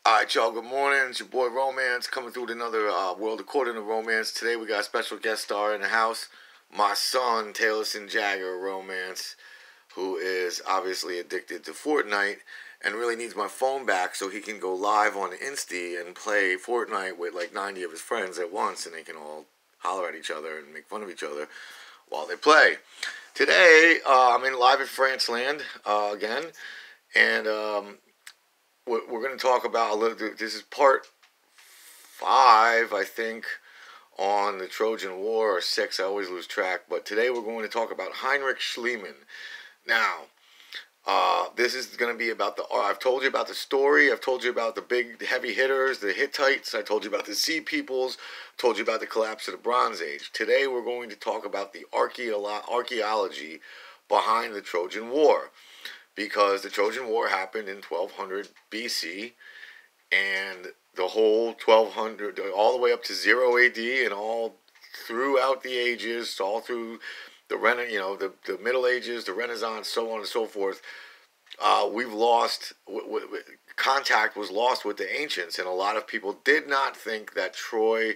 Alright, y'all, good morning. It's your boy Romance coming through with another World According to Romance. Today we got a special guest star in the house, my son, Taylorson Jagger Romance, who is obviously addicted to Fortnite and really needs my phone back so he can go live on Insta and play Fortnite with like 90 of his friends at once, and they can all holler at each other and make fun of each other while they play. Today, I'm in live at France Land again, and we're going to talk about a little. This is part 5, I think, on the Trojan War, or 6. I always lose track. But today we're going to talk about Heinrich Schliemann. Now, this is going to be about the. I've told you about the story. I've told you about the big heavy hitters, the Hittites. I told you about the Sea Peoples. Told you about the collapse of the Bronze Age. Today we're going to talk about the archaeology behind the Trojan War. Because the Trojan War happened in 1200 BC, and the whole 1200, all the way up to 0 AD, and all throughout the ages, all through the the Middle Ages, the Renaissance, so on and so forth, we've lost, contact was lost with the ancients, and a lot of people did not think that Troy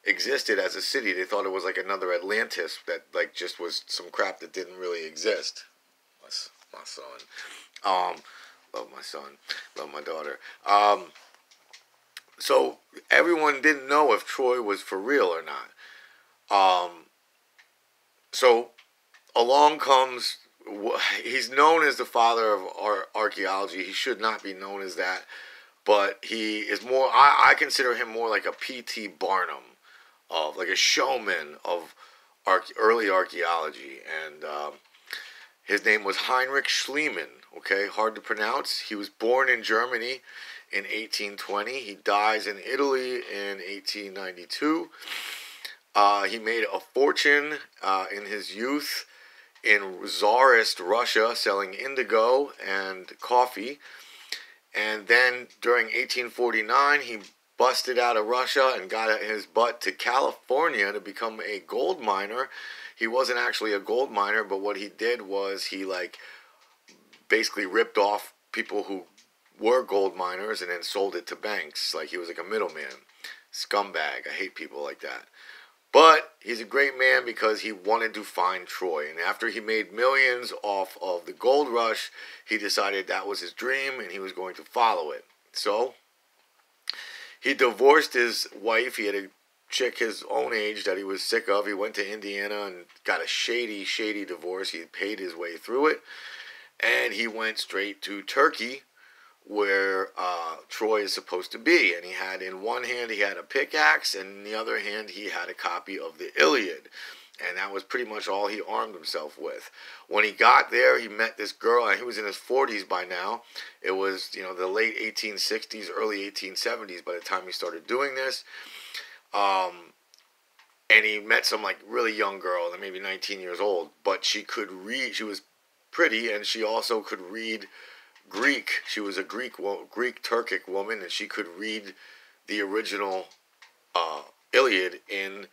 existed as a city. They thought it was like another Atlantis that like just was some crap that didn't really exist. My son. Love my son. Love my daughter. So everyone didn't know if Troy was for real or not. So along comes, he's known as the father of archaeology. He should not be known as that. But he is more, I consider him more like a P.T. Barnum, of like a showman of early archaeology. And his name was Heinrich Schliemann, okay? Hard to pronounce. He was born in Germany in 1820. He dies in Italy in 1892. He made a fortune in his youth in Tsarist Russia selling indigo and coffee. And then during 1849, he busted out of Russia and got his butt to California to become a gold miner. He wasn't actually a gold miner, but what he did was he like basically ripped off people who were gold miners and then sold it to banks. Like he was like a middleman. Scumbag. I hate people like that. But he's a great man because he wanted to find Troy. And after he made millions off of the gold rush, he decided that was his dream and he was going to follow it. So he divorced his wife. He had a chick his own age that he was sick of. He went to Indiana and got a shady divorce. He paid his way through it. And he went straight to Turkey, where Troy is supposed to be. And he had, in one hand, he had a pickaxe, and in the other hand, he had a copy of the Iliad. And that was pretty much all he armed himself with. When he got there, he met this girl, and he was in his 40s by now. It was, the late 1860s, early 1870s by the time he started doing this. And he met some like really young girl, maybe 19 years old, but she could read. She was pretty, and she also could read Greek. She was a Greek Turkic woman, and she could read the original Iliad in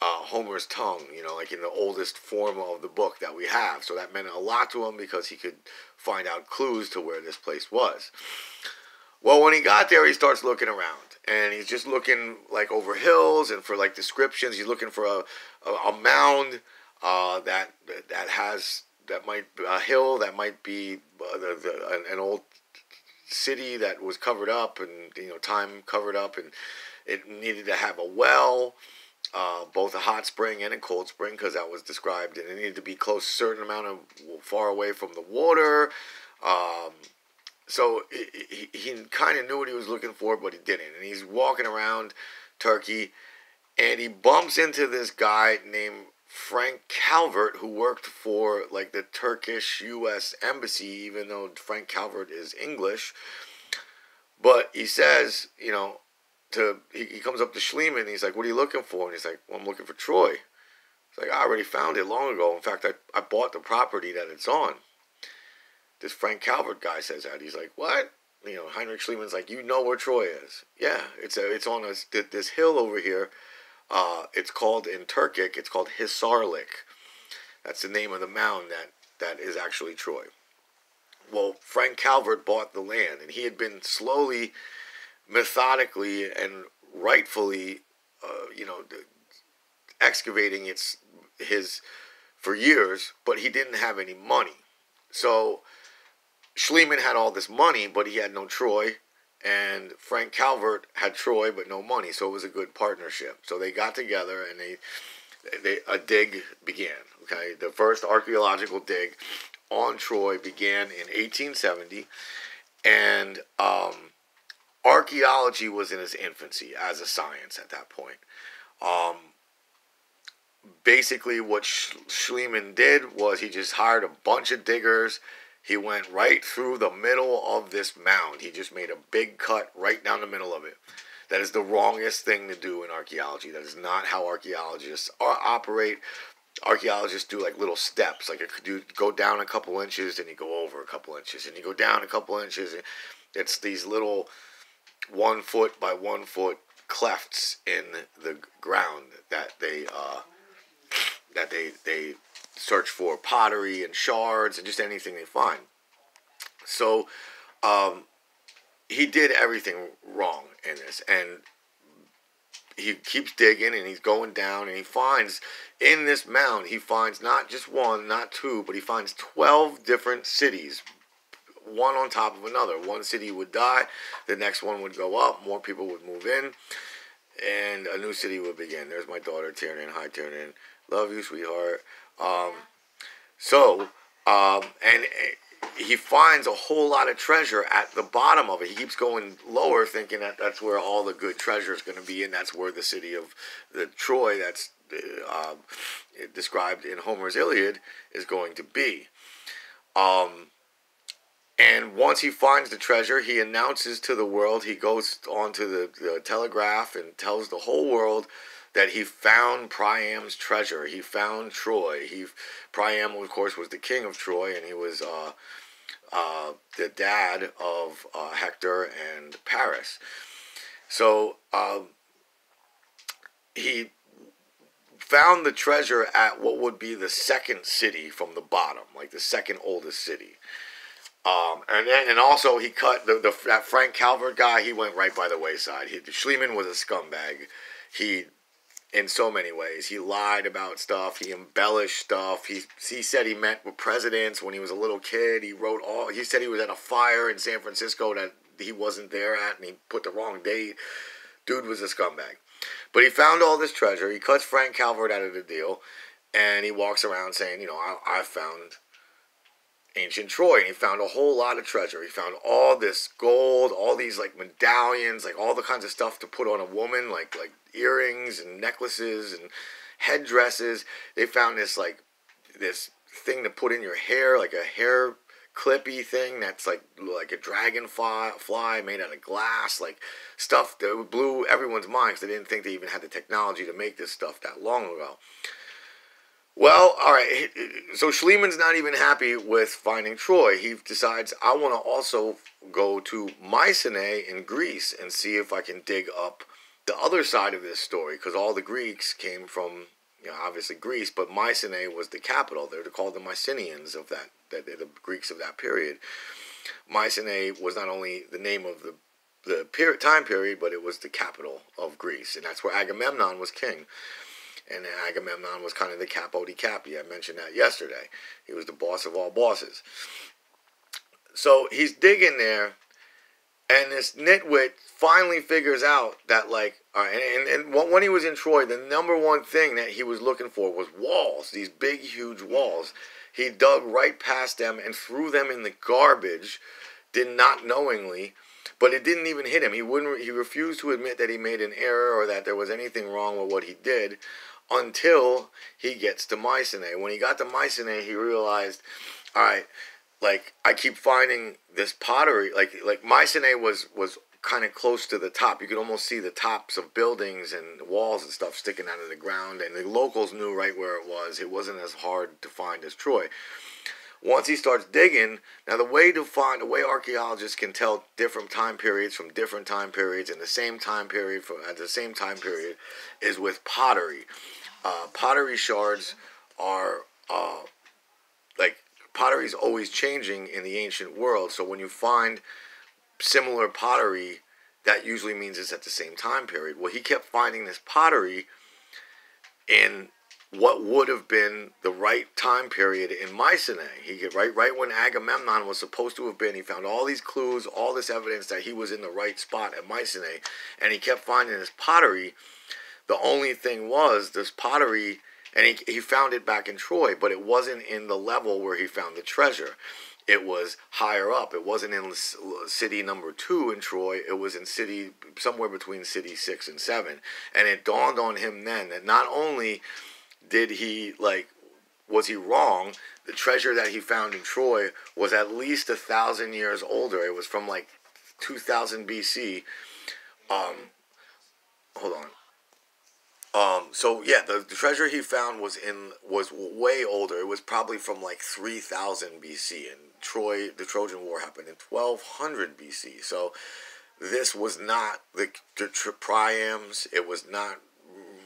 Homer's tongue, like in the oldest form of the book that we have. So that meant a lot to him because he could find out clues to where this place was. Well, when he got there, he starts looking around. And he's just looking like over hills and for like descriptions. He's looking for a mound that might a hill that might be an old city that was covered up and time covered up, and it needed to have a well, both a hot spring and a cold spring, because that was described, and it needed to be close, certain amount of far away from the water. So he kind of knew what he was looking for, but he didn't. And he's walking around Turkey, and he bumps into this guy named Frank Calvert, who worked for like the Turkish U.S. Embassy, even though Frank Calvert is English. But he says, he comes up to Schliemann, and he's like, "What are you looking for?" And he's like, "Well, I'm looking for Troy." He's like, "I already found it long ago. In fact, I bought the property that it's on." This Frank Calvert guy says that. He's like, "What?" Heinrich Schliemann's like, "You know where Troy is?" "Yeah, it's on this hill over here. It's called, in Turkic, it's called Hisarlik. That's the name of the mound that is actually Troy." Well, Frank Calvert bought the land, and he had been slowly methodically and rightfully, you know, excavating his for years, but he didn't have any money. So Schleimann had all this money, but he had no Troy, and Frank Calvert had Troy but no money. So it was a good partnership. So they got together and a dig began. Okay, the first archaeological dig on Troy began in 1870, and archaeology was in its infancy as a science at that point. Um, Basically, what Schleimann did was he just hired a bunch of diggers. He went right through the middle of this mound. He just made a big cut right down the middle of it. That is the wrongest thing to do in archaeology. That is not how archaeologists operate. Archaeologists do like little steps. Like you go down a couple inches, and you go over a couple inches, and you go down a couple inches. It's these little 1 foot by 1 foot clefts in the ground that they search for pottery and shards and just anything they find. So he did everything wrong in this, and he keeps digging and he's going down, and he finds in this mound, he finds not just one, not two, but he finds 12 different cities, one on top of another. One city would die, the next one would go up, more people would move in, and a new city would begin. There's my daughter, Tiernan. Hi, Tiernan. Love you, sweetheart. And he finds a whole lot of treasure at the bottom of it. He keeps going lower, thinking that that's where all the good treasure is going to be, and that's where the city of the Troy that's described in Homer's Iliad is going to be. And once he finds the treasure, he announces to the world, he goes onto the telegraph and tells the whole world that he found Priam's treasure. He found Troy. Priam, of course, was the king of Troy, and he was the dad of Hector and Paris. So he found the treasure at what would be the second city from the bottom, like the second oldest city. And also he cut that Frank Calvert guy. He went right by the wayside. Schleimann was a scumbag. In so many ways, he lied about stuff. He embellished stuff. He said he met with presidents when he was a little kid. He said he was at a fire in San Francisco that he wasn't there at, and he put the wrong date. Dude was a scumbag. But he found all this treasure. He cuts Frank Calvert out of the deal, and he walks around saying, I found ancient Troy, and he found a whole lot of treasure. He found all this gold, all these like medallions, like all the kinds of stuff to put on a woman, like earrings and necklaces and headdresses. They found this thing to put in your hair, like a hair clippy thing that's like a dragonfly made out of glass, like stuff that blew everyone's minds. They didn't think they even had the technology to make this stuff that long ago. Well, all right, so Schliemann's not even happy with finding Troy. He decides, I want to also go to Mycenae in Greece and see if I can dig up the other side of this story, because all the Greeks came from, obviously Greece, but Mycenae was the capital. They're called the Mycenaeans of the Greeks of that period. Mycenae was not only the name of the time period, but it was the capital of Greece, and that's where Agamemnon was king. And Agamemnon was kind of the capo di capi. I mentioned that yesterday. He was the boss of all bosses. So he's digging there, and this nitwit finally figures out that, and when he was in Troy, the number one thing that he was looking for was walls, these big, huge walls. He dug right past them and threw them in the garbage, did not knowingly, but it didn't even hit him. He refused to admit that he made an error or that there was anything wrong with what he did, until he gets to Mycenae. When he got to Mycenae, he realized, all right, I keep finding this pottery. Like Mycenae was kind of close to the top. You could almost see the tops of buildings and walls and stuff sticking out of the ground, and the locals knew right where it was. It wasn't as hard to find as Troy. Once he starts digging, now the way archaeologists can tell different time periods from different time periods and the same time period at the same time period is with pottery. Pottery shards are pottery is always changing in the ancient world. So when you find similar pottery that usually means it's at the same time period. Well, he kept finding this pottery in what would have been the right time period in Mycenae. He get right when Agamemnon was supposed to have been. He found all these clues, all this evidence that he was in the right spot at Mycenae, and he kept finding this pottery. The only thing was this pottery, and he found it back in Troy, but it wasn't in the level where he found the treasure. It was higher up. It wasn't in city number 2 in Troy. It was in city somewhere between city 6 and 7. And it dawned on him then that not only did he was he wrong, the treasure that he found in Troy was at least 1,000 years older. It was from 2000 BC. Hold on. So yeah, the treasure he found was way older. It was probably from 3000 BC, and the Trojan War happened in 1200 BC. So this was not the Priams. It was not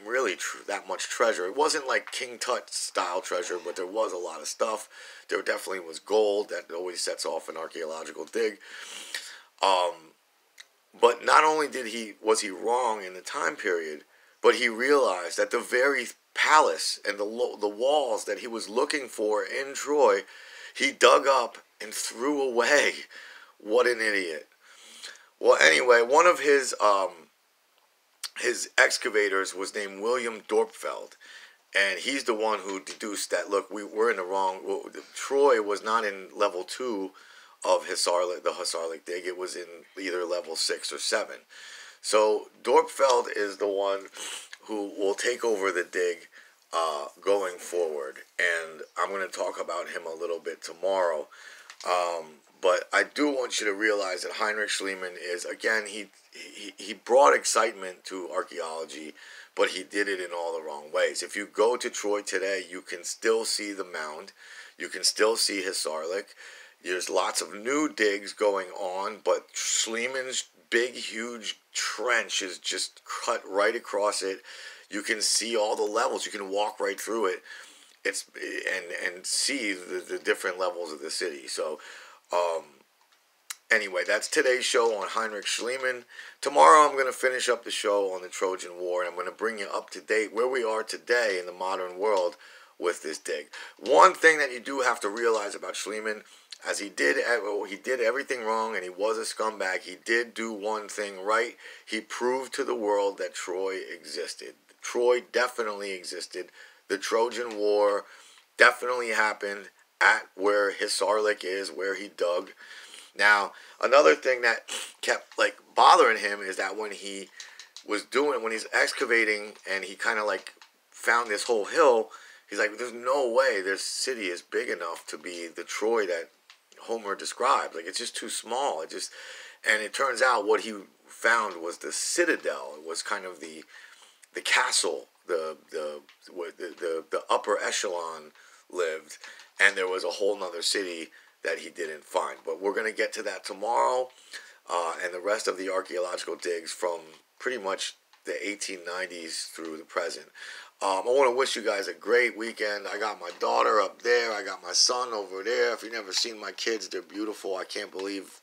really that much treasure. It wasn't like King Tut style treasure, but there was a lot of stuff. There definitely was gold. That always sets off an archaeological dig. But not only was he wrong in the time period, but he realized that the very palace and the walls that he was looking for in Troy, he dug up and threw away. What an idiot. Well, anyway, one of his excavators was named William Dorpfeld, and he's the one who deduced that, look, we're in the wrong. Troy was not in level 2 of the Hisarlik dig. It was in either level 6 or 7. So Dorpfeld is the one who will take over the dig going forward, and I'm going to talk about him a little bit tomorrow. But I do want you to realize that Heinrich Schliemann is, again, he brought excitement to archaeology, but he did it in all the wrong ways. If you go to Troy today, you can still see the mound. You can still see Hisarlik. There's lots of new digs going on, but Schliemann's big, huge trench is just cut right across it. You can see all the levels. You can walk right through it. And see the different levels of the city. So, anyway, that's today's show on Heinrich Schliemann. Tomorrow I'm going to finish up the show on the Trojan War, and I'm going to bring you up to date where we are today in the modern world with this dig. One thing that you do have to realize about Schliemann, as he did everything wrong and he was a scumbag, he did do one thing right. He proved to the world that Troy existed. Troy definitely existed. The Trojan War definitely happened at where Hisarlik is, where he dug. Now, another thing that kept bothering him is that when he's excavating and he kind of found this whole hill, he's like, there's no way this city is big enough to be the Troy that Homer describes. It's just too small. And it turns out what he found was the citadel. It was kind of the castle, the upper echelon lived, and there was a whole nother city that he didn't find. But we're going to get to that tomorrow, and the rest of the archaeological digs from pretty much the 1890s through the present. I want to wish you guys a great weekend. I got my daughter up there. I got my son over there. If you've never seen my kids, they're beautiful. I can't believe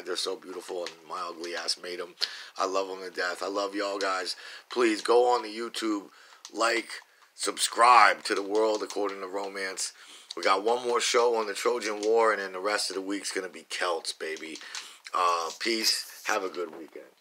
they're so beautiful, and my ugly ass made them. I love them to death. I love y'all guys. Please go on the YouTube, subscribe to The World According to Romance. We got one more show on the Trojan War, and then the rest of the week's going to be Celts, baby. Peace. Have a good weekend.